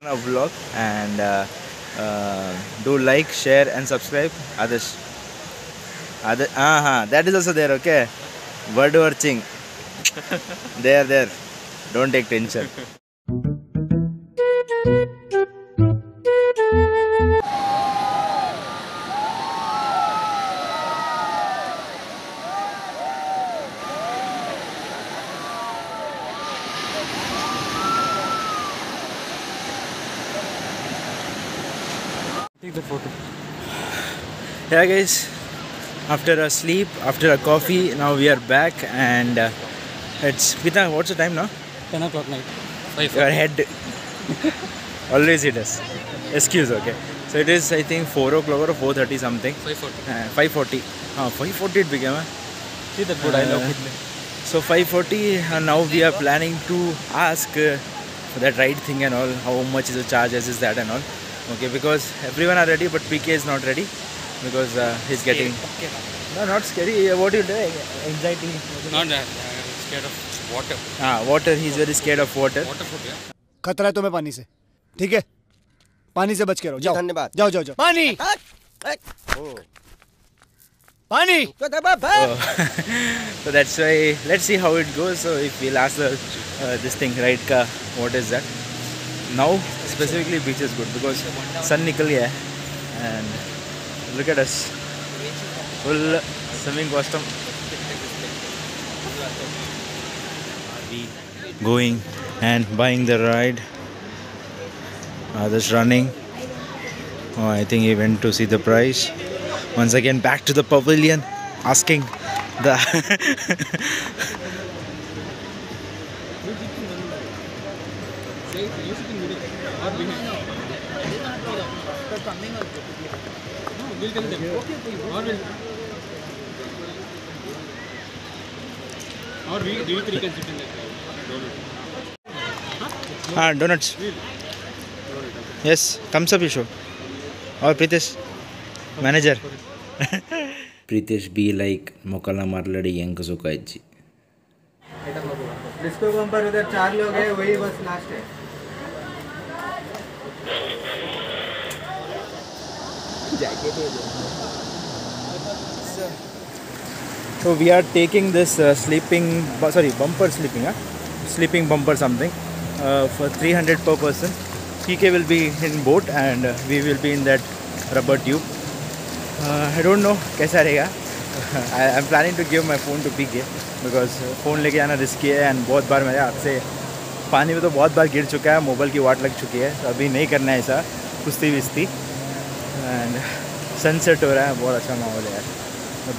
a vlog and do like, share, and subscribe. Others, that is also there. Okay, word watching. There. Don't take tension. Take the photo. Yeah, guys. After a sleep, after a coffee, now we are back and it's Pita. What's the time now? 10 o'clock night. 5 Your head always it is. Excuse, okay. So it is, I think, 4 o'clock or 4:30 something. 5:40. 5:40. 5:40 it became. See that good, I love Uh, good name. So 5:40. Now we are planning to ask for that ride thing and all. How much is the charges? Is that and all? Okay, because everyone are ready, but PK is not ready because he's getting. Okay. No, not scary. What you doing? Anxiety. Not that. I'm scared of water. Water. He's very scared of water. Water phobia. खतरा है तुम्हें पानी से, ठीक है? पानी से बच के रहो. जाओ. धन्यवाद. जाओ. पानी. पानी. So that's why. Let's see how it goes. So if we'll ask this thing, right? Ka, what is that? Now specifically beach is good because sun nikal gaya hai and look at us, full swimming costume. We going and buying the ride. Others running. Oh, I think he went to see the price. Once again back to the pavilion asking the Or we three can sit in that. donuts. Yes, thumbs up you show. Or Pritesh, manager. Pritesh be like Mokala Marladi Yankazukaji. Disco bumper उधर 4 लोग हैं, वही बस last है. So we are taking this bumper sleeping bumper something for 300 per person. PK will be in boat and we will be in that rubber tube. I don't know कैसा रहेगा. I am planning to give my phone to PK because phone लेके आना risky है and बहुत बार मेरे हाथ से पानी में तो बहुत बार गिर चुका है, मोबाइल की वाट लग चुकी है. तो अभी नहीं करना है ऐसा कुश्ती विस्ती. एंड सनसेट हो रहा है, बहुत अच्छा माहौल है यार.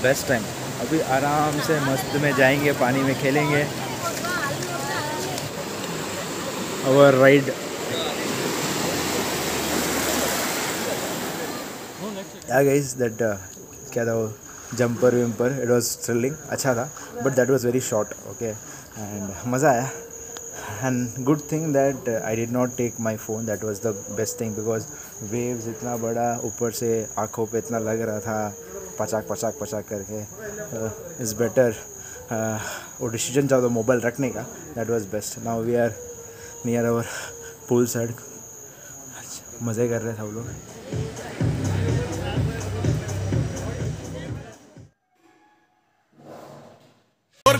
Best time. अभी आराम से मस्त में जाएंगे, पानी में खेलेंगे. और राइड या गाइस दैट क्या था वो जंपर विम्पर, इट वाज थ्रिलिंग. अच्छा था but that was very short. Okay and मज़ा आया. And good thing that I did not take my phone. That was the best thing because waves इतना बड़ा, ऊपर से आँखों पे इतना लग रहा था पचाक करके. इज़ बेटर वो डिसीजन था तो मोबाइल रखने का. That was best. Now we are near our pool side. मज़े कर रहे थे हम लोग.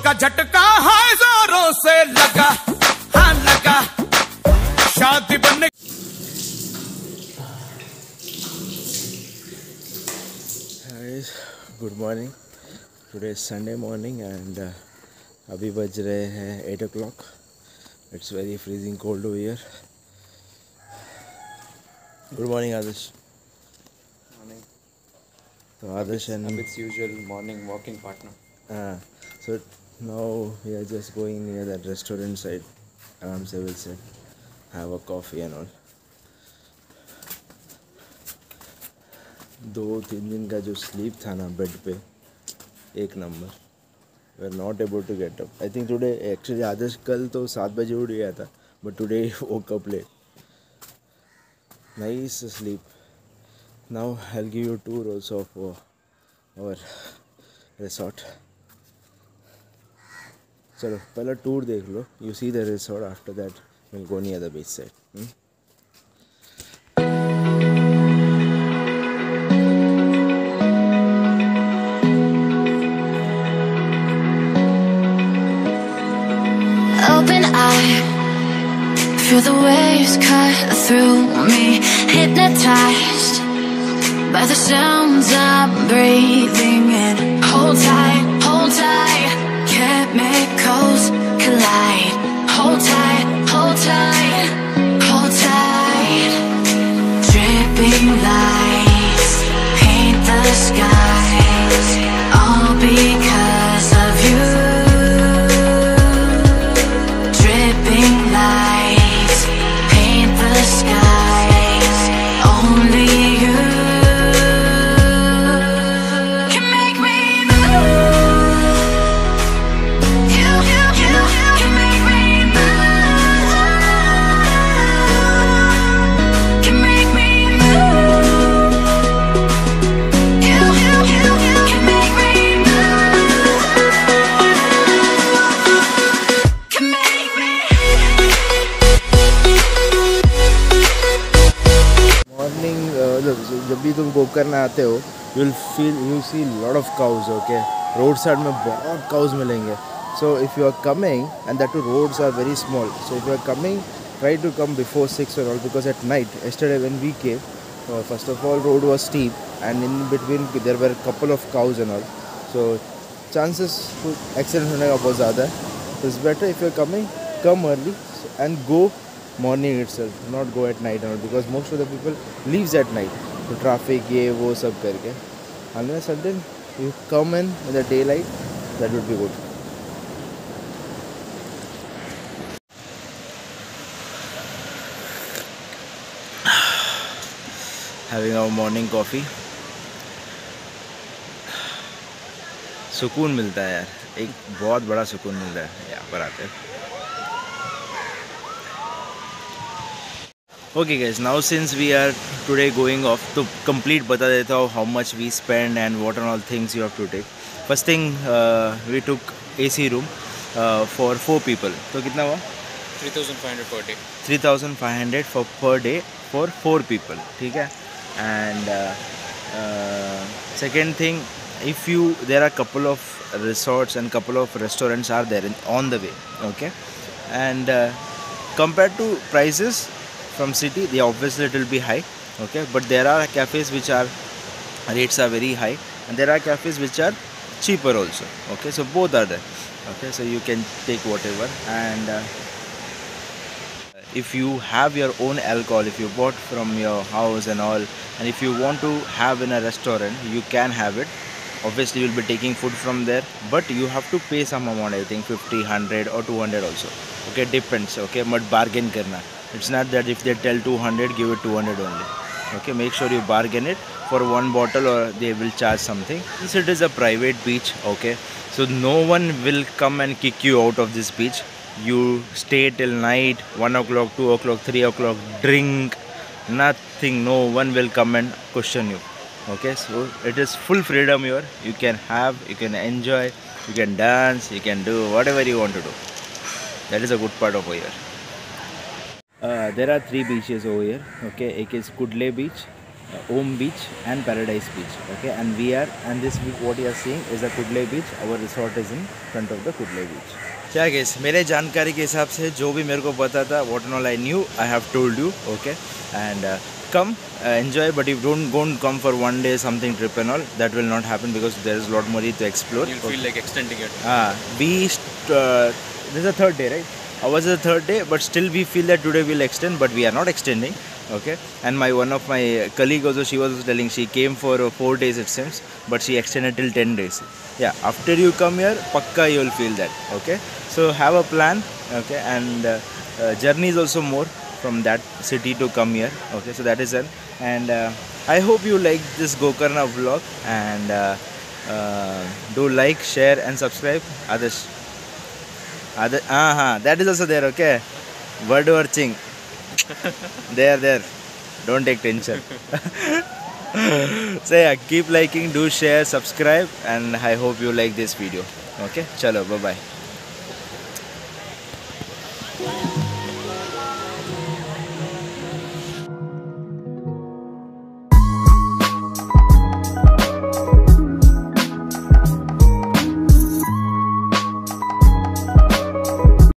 का झटका है जोरों से लगा, हाँ लगा शादी बनने. Good morning. Today Sunday morning and अभी बज रहे हैं 8 o'clock. It's very freezing cold over here. Good morning Adarsh. Morning. तो आदर्श and It's usual morning walking partner. so now we are just going near that restaurant side. आराम से will sit, have a coffee and all. 2-3 दिन का जो sleep था ना bed पे, एक number. We are not able to get up. I think today actually Adarsh कल तो 7 बजे उठ गया था but today woke up late. Nice sleep. Now I will give you tour also of our resort. चलो पहला टूर देख लो. You see the resort, after that will go near the beach side. cut through me, hypnotized by the sounds I'm breathing in. Hold tight, chemicals collide. Hold tight, hold tight, hold tight. Dripping lights paint the skies, all because of you. Dripping lights paint the skies, only you can make me move. You can make me move. Can make me move. You can make me move. Can make me. Morning जब भी तुम गोकर्ण आते हो you see lot of cows. Okay, road side में बहुत cows मिलेंगे. So if you are coming and that too roads are very small, so if you are coming try to come before 6 or all, because at night yesterday when we came, first of all road was steep and in between there were a couple of cows and all, so chances accident होने का बहुत ज़्यादा है. So it's better if you're coming, come early and go morning itself, not go at night and all, because most of the people leaves at night, so traffic ये वो सब करके. Unless until you come in the daylight, that would be good. Having our morning coffee. सुकून मिलता है यार, एक बहुत बड़ा सुकून मिलता है यहाँ पर आते हैं. Okay guys, now since we are today going off, तो complete बता देता हूँ how much we spend and what and all things you have to take. First thing, we took AC room for 4 people. तो कितना हुआ? 3,500 per day. 3,500 for per day for 4 people. ठीक है. And second thing, if there are couple of resorts and couple of restaurants are there on the way. Okay, and compared to prices from city, they obviously it will be high. Okay, but there are cafes which are rates are very high, and there are cafes which are cheaper also. Okay, so both are there. Okay, so you can take whatever. And if you have your own alcohol, if you bought from your house and all, and if you want to have in a restaurant, you can have it. Obviously you will be taking food from there, but you have to pay some amount, I think 50, 100 or 200 also. Okay, depends. Okay, but bargain karna. It's not that if they tell 200, give it 200 only. Okay, make sure you bargain it for one bottle or they will charge something. Since it is a private beach, okay, so no one will come and kick you out of this beach. You stay till night, 1 o'clock, 2 o'clock, 3 o'clock, drink, nothing, no one will come and question you. Okay, so it is full freedom here. You can have, you can enjoy, you can dance, you can do whatever you want to do. That is a good part over here. There are 3 beaches over here. Okay, एक is Kudle Beach, Om Beach and Paradise Beach. Okay, and this what you are seeing is the Kudle Beach. Our resort is in front of the Kudle Beach. क्या guys, मेरे जानकारी के हिसाब से जो भी मेरे को पता था, what and all I knew, I have told you. Okay, and come enjoy, but if don't come for one day something trip and all, that will not happen because there is a lot more to explore. You'll feel like extending it. This is the 3rd day, right? Ours is the 3rd day, but still we feel that today we'll extend, but we are not extending. Okay, and one of my colleague also, she was telling she came for 4 days it seems, but she extended till 10 days. Yeah, after you come here, pakka you will feel that. Okay, so have a plan. Okay, and journey is also more from that city to come here. Okay, so that is it. And I hope you like this Gokarna vlog, and do like, share and subscribe. Others, that is also there. Okay, bird watching. there, don't take tension. So yeah, keep liking, do share, subscribe, and I hope you like this video. Okay, chalo, bye bye.